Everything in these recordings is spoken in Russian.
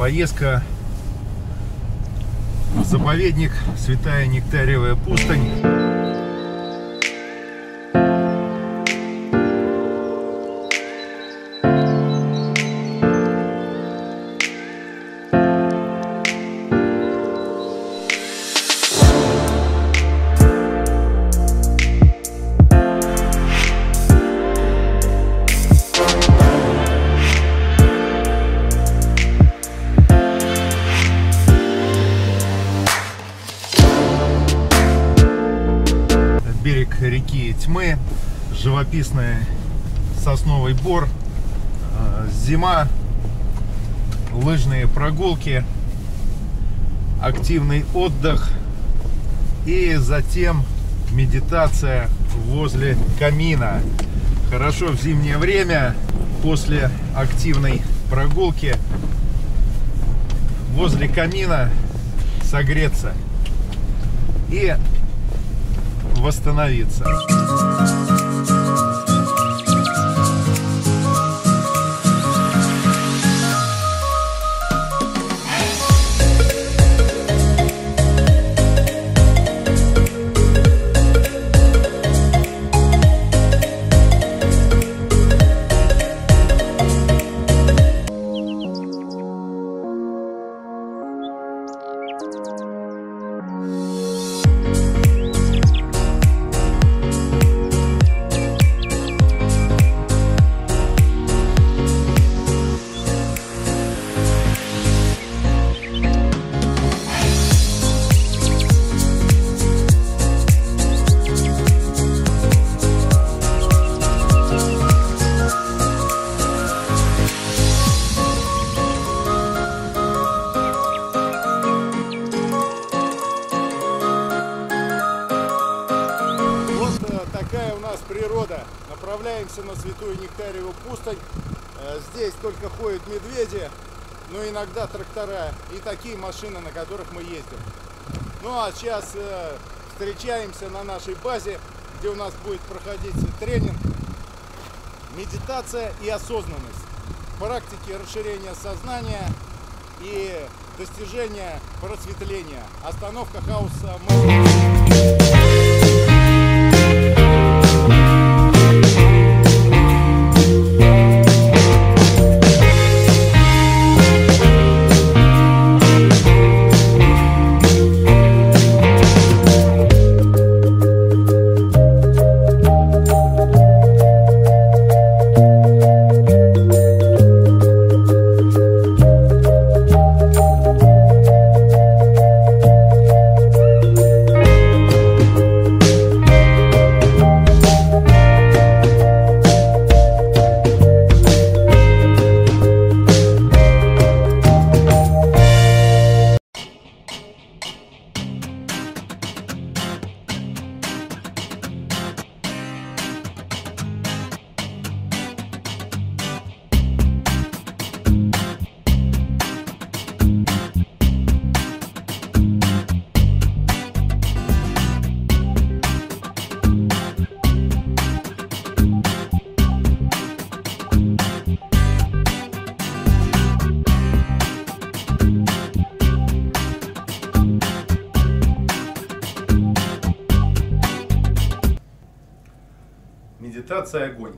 Поездка в заповедник Святая Нектариевая пустынь. Берег реки Тьмы, живописный сосновый бор, зима, лыжные прогулки, активный отдых и затем медитация возле камина. Хорошо в зимнее время после активной прогулки возле камина согреться и восстановиться. Такая у нас природа. Направляемся на Святую Нектариеву пустынь. Здесь только ходят медведи, но иногда трактора и такие машины, на которых мы ездим. Ну а сейчас встречаемся на нашей базе, где у нас будет проходить тренинг «Медитация и осознанность. Практики расширения сознания и достижения просветления. Остановка хаоса». Медитация огонь.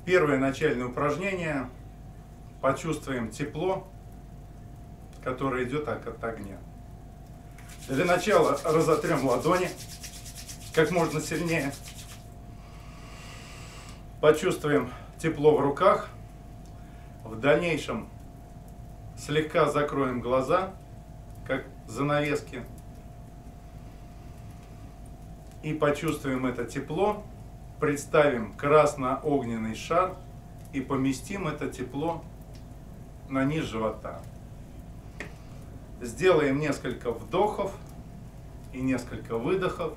Первое начальное упражнение. Почувствуем тепло, которое идет от огня. Для начала разотрем ладони как можно сильнее. Почувствуем тепло в руках. В дальнейшем слегка закроем глаза, как занавески. И почувствуем это тепло, представим красно-огненный шар и поместим это тепло на низ живота. Сделаем несколько вдохов и несколько выдохов.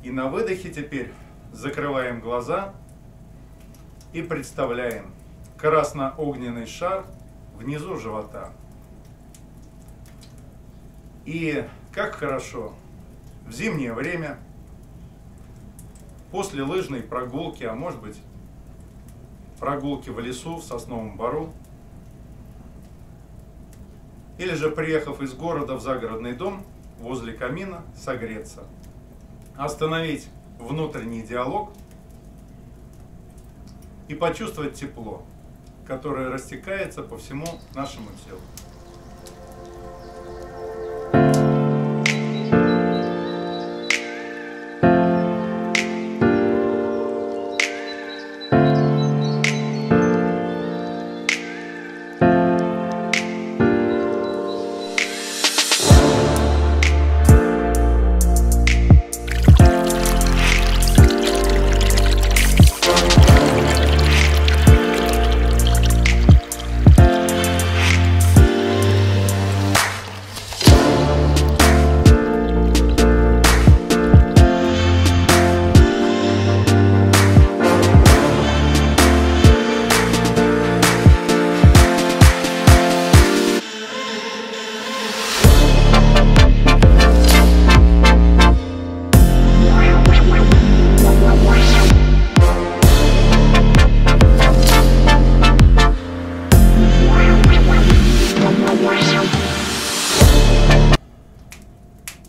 И на выдохе теперь закрываем глаза и представляем красно-огненный шар внизу живота. И как хорошо в зимнее время, после лыжной прогулки, а может быть прогулки в лесу, в сосновом бору, или же приехав из города в загородный дом, возле камина согреться, остановить внутренний диалог и почувствовать тепло, которое растекается по всему нашему телу.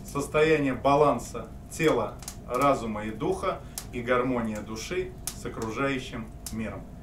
Состояние баланса тела, разума и духа и гармония души с окружающим миром.